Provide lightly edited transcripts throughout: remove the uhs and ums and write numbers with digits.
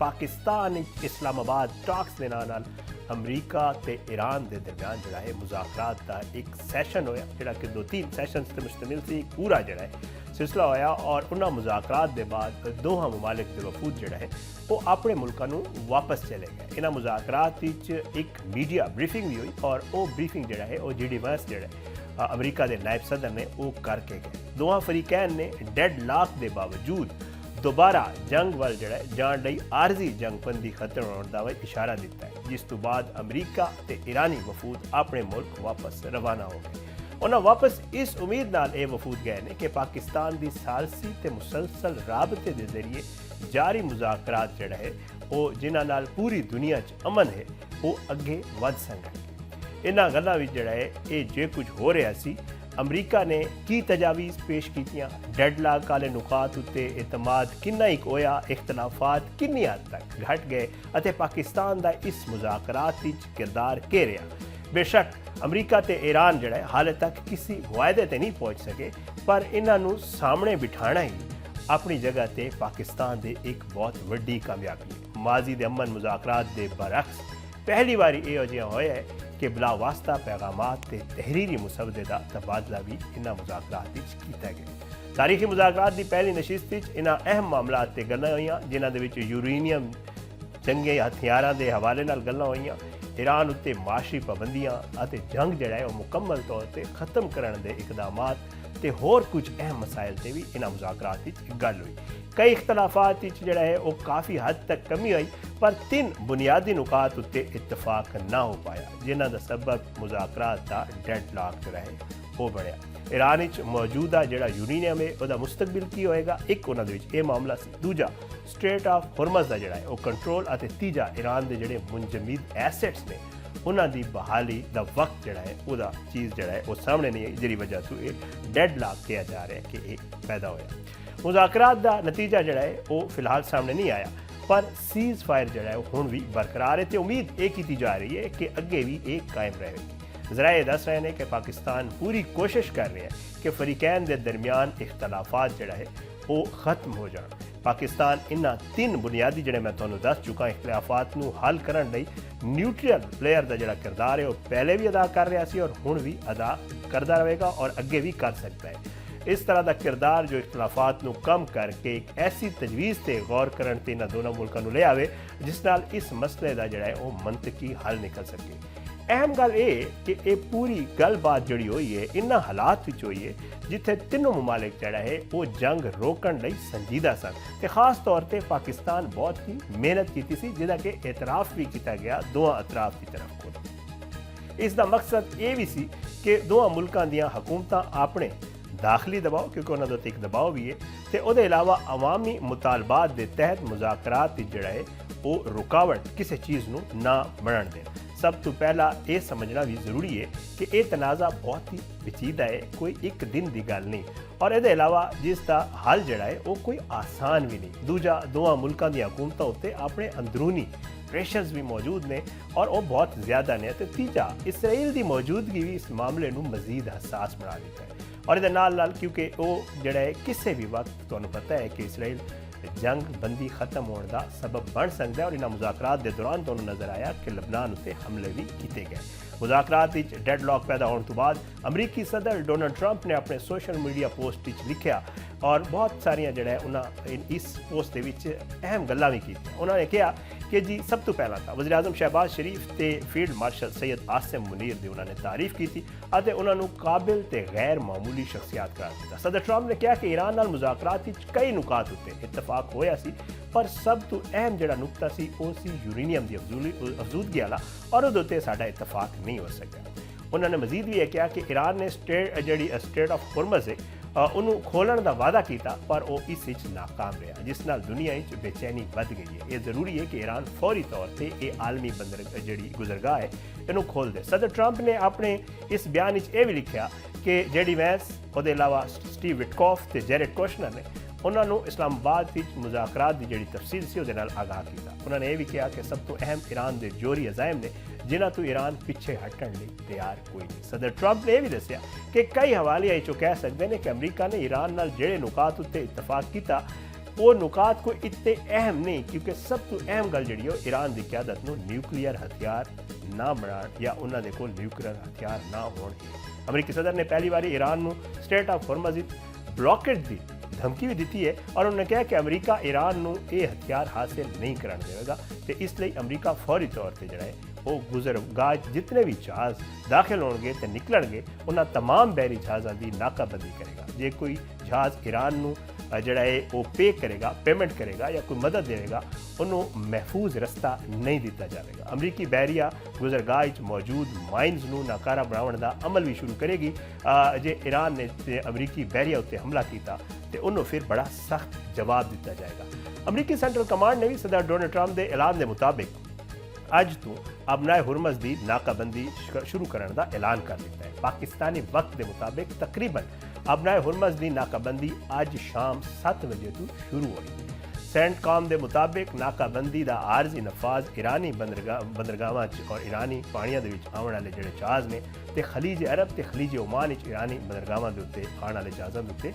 Pakistan Islamabad talks के नाल अमरीका ते ईरान के दरम्यान जोड़ा है मुज़ाकरात का एक सैशन होया जोड़ा कि 2-3 सैशन से मुश्तमिल से एक पूरा जोड़ा है सिलसिला होया और उन्होंने मुज़ाकरात के बाद दोहा ममालिक के वफूद जोड़ा है वो अपने मुल्कों को वापस चले गए। इन्होंने मुज़ाकरात एक मीडिया ब्रीफिंग भी हुई और वो ब्रीफिंग जोड़ा है वो GD वैंस जोड़ा है अमरीका के नायब सदर ने वो करके गए। दोवां फरीकैन ने डेड लॉक के बावजूद दोबारा जंग वाल जड़ा जान लई आरजी जंगबंदी खत्म होने का इशारा दिता है, जिस तो बाद अमरीका ते ईरानी वफूद अपने मुल्क वापस रवाना हो गए। उन्हें वापस इस उम्मीद नाल ये वफूद गए ने कि पाकिस्तान की सालसी ते मुसलसल राबते के जरिए जारी मुज़ाकरात जड़ा है वो जिन्हां नाल पूरी दुनिया च अमन है वो अगे वध सकणगे। इन्हां गल्लां विच जड़ा है ये जे कुछ हो रहा सी अमरीका ने की तजावीज़ पेश कीतियां, डेडलॉक वाले नुकात उत्ते एतमाद किन्ना ही होया, इख्तलाफात किन्नी हद तक घट गए अते पाकिस्तान का इस मुज़ाकरात विच किरदार के रहा। बेशक अमरीका ते ईरान जड़ा है हाले तक किसी वायदे ते नहीं पहुँच सके पर इन्हों सामने बिठाना ही अपनी जगह ते पाकिस्तान दे एक बहुत वड्डी कामयाबी है। माजी दे अमन मुज़ाकरात दे बरअक्स पहली बार इहो जिहा होया है कि बिला वास्ता पैगामात ते तहरीरी मुसवदे का तबादला भी इन्हां मुज़ाकरात विच कीता गया। तारीखी मुज़ाकरात की पहली नशिस्त विच इन्हां अहम मामलात ते गल्लां होईयां जिन्हां दे विच यूरेनियम चंगे हथियारां दे हवाले नाल गल्लां होईयां, ईरान उत्ते माशी पाबंदियां अते जंग जिहड़ा है मुकम्मल तौर पर खत्म करने के इकदामात ते होर कुछ अहम मसाइल से भी इन्हां मुज़ाकरात विच गल हुई। कई इख्तलाफात जिहड़ा है वो काफ़ी हद तक कमी आई पर 3 बुनियादी नुकात उत्ते इत्तफाक ना हो पाया जिन्हां दा सबब मुज़ाकरात का डेडलॉक जो है वो बढ़िया। ईरान विच मौजूदा जिहड़ा यूरेनियम है उसका मुस्तकबिल की होएगा, एक उन्हां दे विच ये मामला सी। दूजा स्ट्रेट ऑफ हॉर्मज़ का जिहड़ा है वो कंट्रोल अते तीजा ईरान के जिहड़े मुंजमद एसेट्स ने उन्हां दी बहाली दा वक्त जिहड़ा है उहदा चीज़ जिहड़ा है वो सामने नहीं आई जिहदी वजह तो ये डेडलॉक किया जा रहा है कि ये पैदा होया। मुज़ाकरात का नतीजा जिहड़ा है वो फिलहाल सामने नहीं आया पर सीज़ फायर जिहड़ा है वो हुण भी बरकरार है तो उम्मीद ये की जा रही है कि अगे भी एक कायम रहेगी। ज़रा ये दस रहे हैं कि पाकिस्तान पूरी कोशिश कर रहा है कि फरीकैन के दरमियान इख्तलाफात जिहड़ा है वो ख़त्म हो जाए। पाकिस्तान इन्हां 3 बुनियादी जिहड़े मैं तुहानूं दस चुका इख्तलाफात नूं हल करन लई न्यूट्रल प्लेयर का जिहड़ा किरदार है वो पहले भी अदा कर रहा सी और हुण भी अदा करता रहेगा और अगे भी कर सकता है। इस तरह का किरदार जो इख्तलाफात नूं कम करके एक ऐसी तजवीज़ से गौर करन ते इन्हां दोनों मुल्कां नूं ले आवे जिस नाल इस मसले का जिहड़ा है वो मंतकी हल निकल सके। अहम गल ये कि ये पूरी गलबात जिहड़ी हुई है इन्हां हालात विच हुई है जिथे तीनों ममालिक जिहड़ा है वो जंग रोकण लई संजीदा सन ते खास तौर पर पाकिस्तान बहुत ही मेहनत की सी जिहदा कि एतराफ़ भी किया गया दोवां अतराफ की तरफ को। इसका मकसद ये भी सी कि दोवां मुल्कां दीयां हुकूमतां अपने दाखिली दबाव क्योंकि उन्होंने तो एक दबाव भी है तो उसके अलावा अवामी मुतालबात के तहत मुज़ाकरात जिहड़ा है वो रुकावट किसी चीज़ नूं ना बनन देण। सब तो पहला ये समझना भी जरूरी है कि यह तनाज़ा बहुत ही पेचीदा है, कोई एक दिन की गल नहीं और ये अलावा जिसका हल जड़ा है वो कोई आसान भी नहीं। दूजा दोवां मुल्कां दी हुकूमतां उत्ते अपने अंदरूनी प्रेशर्स भी मौजूद ने और वो बहुत ज़्यादा ने। तो तीजा इसराइल की मौजूदगी भी इस मामले नूं मजीद हसास बना देता है और ये नाल क्योंकि वो जड़ा है किसी भी वक्त तुहानूं पता है कि इसराइल जंग बंदी खत्म होने का सबब बन सकता है और इन्हां मुज़ाकरात के दौरान तो नज़र आया कि लबनान उत्ते हमले भी किए गए। मुज़ाकरात विच डेडलॉक पैदा होने तो बाद अमरीकी सदर डोनाल्ड ट्रंप ने अपने सोशल मीडिया पोस्ट विच लिखा और बहुत सारिया जड़ा उन्हें इस पोस्ट के विच अहम गल्लां भी की। उन्होंने कहा कि जी सब तो पहला था वज़ीर आज़म शहबाज शरीफ ते फील्ड मार्शल सैयद आसिम मुनीर की उन्होंने तारीफ की थी और उन्होंने काबिल ते गैर मामूली शख्सियात करार दिया। सदर ट्रंप ने कहा कि ईरान नाल मुज़ाकरात विच कई नुकात उत्ते इतफाक होया सी पर सब तो अहम जड़ा नुकता सी वो सी यूरेनियम की अफजूदगी वाला और उहदे उत्ते साडा इतफाक नहीं हो सका। उन्होंने मजीद भी यह कहा कि ईरान ने स्ट्रेट ऑफ हॉर्मज़ है उन्होंने खोलने का वादा किया पर वो इस नाकाम रहा जिस नाल दुनिया बेचैनी बढ़ गई है। ये जरूरी है कि ईरान फौरी तौर पर यह आलमी बंदर जी गुजरगाह है इनू खोल दे। सदर ट्रंप ने अपने इस बयान यह भी लिखा कि JD वैंस उसके अलावा स्टीव विटकॉफ ते जैरेड कुशनर ने उन्होंने इस्लामाबाद मुज़ाकरात की जी तफसील से वो आगाह किया। उन्होंने यह भी कहा कि सब तो अहम ईरान के जोरी अजायम ने जिन्हों तो ईरान पिछे हटन लिए तैयार कोई नहीं। सदर ट्रंप ने यह भी दसिया कि कई हवाले चो कह सकते हैं कि अमरीका ने ईरान नाल जेड़े नुकात उत्ते इतफाक किया वो नुकात कोई इतने अहम नहीं, क्योंकि सब तो अहम गल जी ईरान की क्यादत में न्यूक्लीयर हथियार ना बना या उन्होंने को न्यूक्लीयर हथियार ना होने। अमरीकी सदर ने पहली बार ईरान को स्ट्रेट ऑफ हॉर्मज़ ब्लॉकेज की धमकी भी दी है और उन्होंने कहा कि अमरीका ईरान को ये हथियार हासिल नहीं करन देगा, तो इसलिए अमरीका फौरी तौर पर जरा वो गुजरगाह जितने भी जहाज़ दाखिल होंगे तो निकलणगे उन्होंने तमाम बहरी जहाज़ों की नाकाबंदी करेगा। जे कोई जहाज़ ईरान को जड़ा है वो पे करेगा, पेमेंट करेगा या कोई मदद देगा, उन्होंने महफूज रस्ता नहीं दिता जाएगा। अमरीकी बहरिया गुजरगाह मौजूद माइनस को नाकारा बनाने का अमल भी शुरू करेगी। जे ईरान ने अमरीकी बहरिया उत्ते हमला किया तो उन्होंने फिर बड़ा सख्त जवाब दिता जाएगा। अमरीकी सेंट्रल कमांड ने भी सदर डोनाल्ड ट्रंप के ऐलान के मुताबिक अज तो अबनाए हुरमज़ की नाकाबंदी शुरू करने का ऐलान कर दिता है। पाकिस्तानी वक्त के मुताबिक तकरीबन अबनाए हुरमज़ की नाकाबंदी अज शाम 7 बजे तो शुरू होगी। सेंटकॉम के मुताबिक नाकाबंदी का आरजी नफाज ईरानी बंदरगाहों और ईरानी पानियों के आने वाले जोड़े जहाज़ ने तो खलीज अरब तो खलीज ओमान ईरानी बंदरगाहों के उत्ते आने वाले जहाज़ों के उत्ते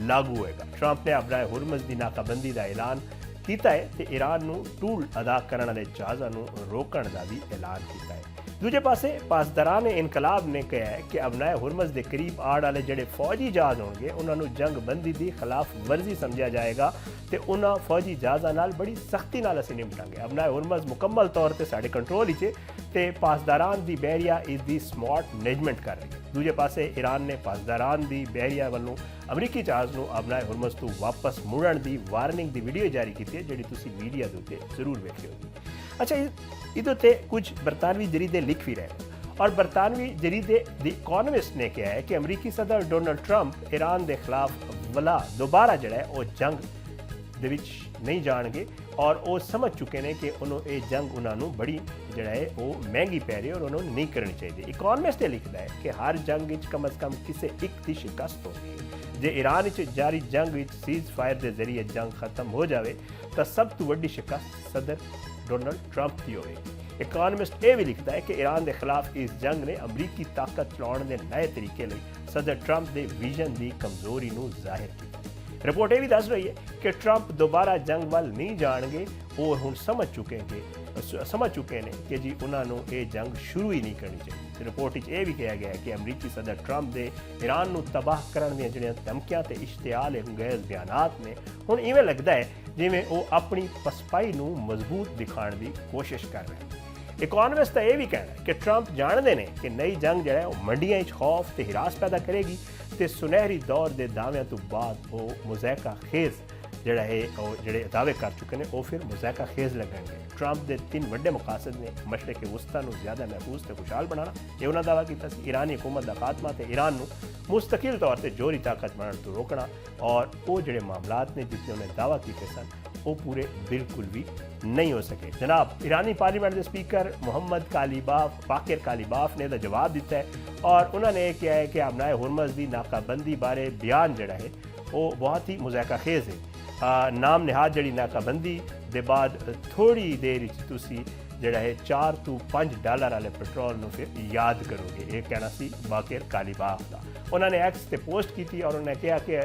लागू होएगा। ट्रंप ने अबनाए हुरमज़ की नाकाबंदी का ऐलान किया है तो ईरान को टूल अदा करने वाले जहाज़ों को रोकने का भी ऐलान किया है। दूजे पासे पासदारान इनकलाब ने कहा है कि अबनाए हुरमज़ के करीब आने वाले जोड़े फौजी जहाज़ होंगे उन्होंने जंगबंदी की खिलाफ वर्जी समझा जाएगा तो उन्होंने फौजी जहाज़ों नाल बड़ी सख्ती नाल असीं निपटांगे। अबनाए हुरमज़ मुकम्मल तौर पर साढ़े कंट्रोल ही तो पासदारान की बहरिया इसकी स्मार्ट मैनेजमेंट कर रही है। दूजे पासे ईरान ने पासदारान की बहरिया वालों अमरीकी जहाज़ को अबनाए हुरमज़ तो वापस मुड़न की वार्निंग की वीडियो जारी की है, जी तुसीं मीडिया के उत्ते जरूर वेखी होगी। अच्छा, इधर कुछ बरतानवी जरीदे लिख भी रहे और बरतानवी जरीदे द इकोनॉमिस्ट ने कहा है कि अमरीकी सदर डोनाल्ड ट्रंप ईरान के खिलाफ वाला दोबारा जड़ा है वो जंग दे विच नहीं जाएंगे और वो समझ चुके हैं कि उन्होंने ये जंग उन्होंने बड़ी जड़ा है वो महंगी पै रही है और उन्होंने नहीं करनी चाहिए। इकोनॉमिस्ट लिखता है कि हर जंग कम अज़ कम किसी एक की शिकस्त होगी। जे ईरान जारी जंग सीज फायर के जरिए जंग खत्म हो जाए तो सब तो वड्डी शिकस्त सदर डोनाल्ड ट्रंप की होगी। इकोनॉमिस्ट ये भी लिखता है कि ईरान के खिलाफ इस जंग ने अमरीकी ताकत चलाने के नए तरीके लिए सदर ट्रंप के विजन की कमजोरी को जाहिर किया। रिपोर्ट ये भी दस रही है कि ट्रंप दोबारा जंग वाल नहीं जाएंगे, वो हुण समझ चुके हैं कि जी उन्होंने ये जंग शुरू ही नहीं करनी चाहिए। रिपोर्ट ये भी कहा गया है कि अमरीकी सदर ट्रंप के ईरान को तबाह करने दी धमकियां ते इश्तियाल अंगेज बयानात ने हुण इवें लगता है जिवें वो अपनी पसपाई को मजबूत दिखाने की कोशिश कर रहे हैं। इकोनॉमिस्ट का यह भी कहना है कि ट्रंप जानते हैं कि नई जंग जो है वो मंडियां खौफ तो हिरास पैदा करेगी तो सुनहरी दौर के दाव्या तो बाद वो मुज़ायका खेज जोड़ा है जोड़े दावे कर चुके हैं वो फिर मुज़ायका खेज लगेंगे। ट्रंप के 3 वड्डे मकासद ने मशरक़ वस्ता को ज़्यादा महफूज तो खुशहाल बनाना, ये उन्होंने दावा किया ईरानी हुकूमत का खात्मा तो ईरान को मुस्तकिल तौर पर जोहरी ताकत बनने तो रोकना और वो जोड़े मामलात ने जितने उन्हें दावा किए सन वो पूरे बिल्कुल भी नहीं हो सके। जनाब ईरानी पार्लियामेंट के स्पीकर मोहम्मद बाकिर कालीबाफ ने जवाब दिता है और उन्होंने यह किया है कि अबनाए हुरमज़ की नाकाबंदी बारे बयान जड़ा है वो बहुत ही मुज़ायका खेज है। नाम निहाद जड़ी नाकाबंदी के बाद थोड़ी देर तुसी जड़ा है $4 to $5 वाले पेट्रोल में फिर याद करोगे, ये कहना सी बाकिर कालीबाफ का। उन्होंने एक्स से पोस्ट की थी और उन्होंने कहा कि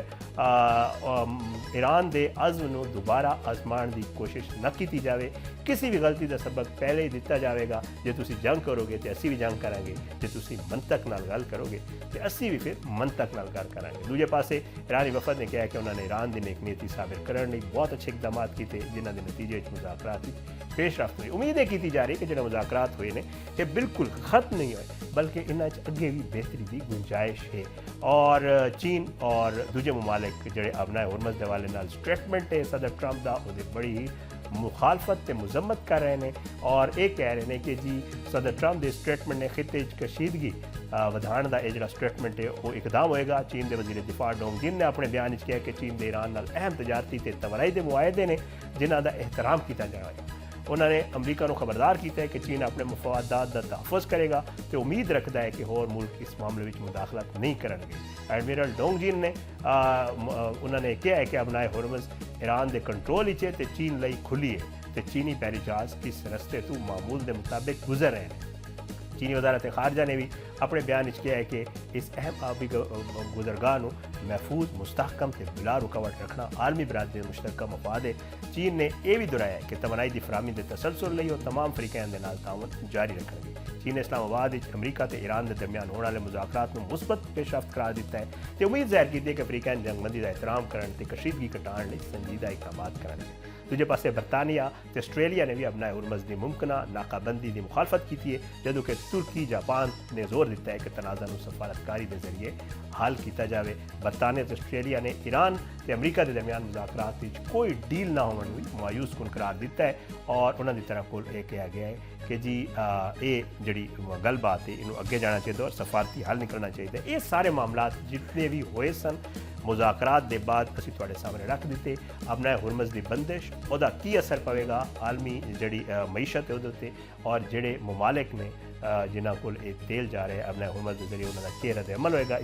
ईरान के अज़म को दोबारा आजमान की कोशिश न की जाए, किसी भी गलती का सबक पहले ही दिता जाएगा। जो तुसी जंग करोगे तो असी भी जंग करांगे, जो तुसी मनतक नाल गल करोगे तो असी भी फिर मनतक नाल गल करांगे। दूजे पासे ईरानी वफद ने कहा कि उन्होंने ईरान की नेकनीति साबित करने बहुत अच्छे इकदाम किए जिन्हों के नतीजे मुज़ाकरात पेशरफ्त हुई। उम्मीद है की जा रही कि जो मुज़ाकरात हुए हैं ये बिल्कुल खत्म नहीं हुए बल्कि इन्हें अगे भी बेहतरी की गुंजाइश है और चीन और दूजे ममालिक जोड़े अबनाए हुरमज़ के हवाले नाल स्टेटमेंट है सदर ट्रंप का वो बड़ी ही मुखालफत ते मुजम्मत कर रहे हैं और ये कह रहे हैं कि जी सदर ट्रंप के स्टेटमेंट ने खिते कशीदगी वधाण का यह जो स्टेटमेंट है वो इकदाम होएगा। चीन के वजीर दिफा डोंग जिन ने अपने बयान में कहा कि चीन के ईरान नाल अहम तजारती ते तवानाई के मुआहदे ने जिन्हों का एहतराम किया जाएगा। उन्होंने अमरीका को खबरदार किया है कि चीन अपने मफादात का तहफ़्फ़ुज़ करेगा तो उम्मीद रखता है कि होर मुल्क इस मामले में मुदाखलत नहीं करेंगे। एडमिरल डोंगजिन ने उन्होंने कहा है कि अबनाए हुरमज़ ईरान के कंट्रोल ही तो चीन लिए खुली है तो चीनी पहरी जहाज़ इस रस्ते तो मामूल के मुताबिक गुजर रहे हैं। चीनी वजारत खारजा ने भी अपने बयान किया है कि इस अहम आबी गुजरगाह को महफूज मुस्तहकम से बिला रुकावट रखना आलमी बरादरी का मुश्तरका मफाद है। चीन ने यह भी दोहराया कि तवानाई की फराहमी के तसलसल लई और तमाम फरीकैन के नाल ताउन जारी रखेंगे। चीन ने इस्लामाबाद अमरीका ते ईरान के दरमियान होने वाले मुज़ाकरात को मुस्बत पेशरफ्त करार दिता है तो उम्मीद जाहिर की है कि अफरीकैन जंगबंदी का एहतराम करने ते कशीदगी घटाने लई संजीदा इकदाम करेंगे। दूजे पासे बरतानिया तो आस्ट्रेलिया ने भी अपना हुरमज़ की मुमकिना नाकाबंदी की मुखालफत की है, जदों कि तुर्की जापान ने जोर दिता है कि तनाज़ा को सफारतकारी के जरिए हल किया जाए। बरतानिया तो आस्ट्रेलिया ने ईरान ते अमरीका के दरमियान मुज़ाकरात में कोई डील ना होने भी मायूस कुन करार दिता है और उन्होंने तरफ को यह कहा गया है कि जी ये जी गलबात है इनू अगे जाना चाहिए और सफारती हल निकलना चाहिए। ये सारे मामला जितने भी होए सन मुज़ाकरात के बाद असी तुहाडे सामने रख दिते। अपना हुरमज़ की बंदिश उहदा की असर पवेगा आलमी जी मईशत है उहदे और जेड़े ममालिक ने जिन्हों को तेल जा रहे अपना हुरमज़ के जरिए उन्होंने की रद्द अमल होएगा।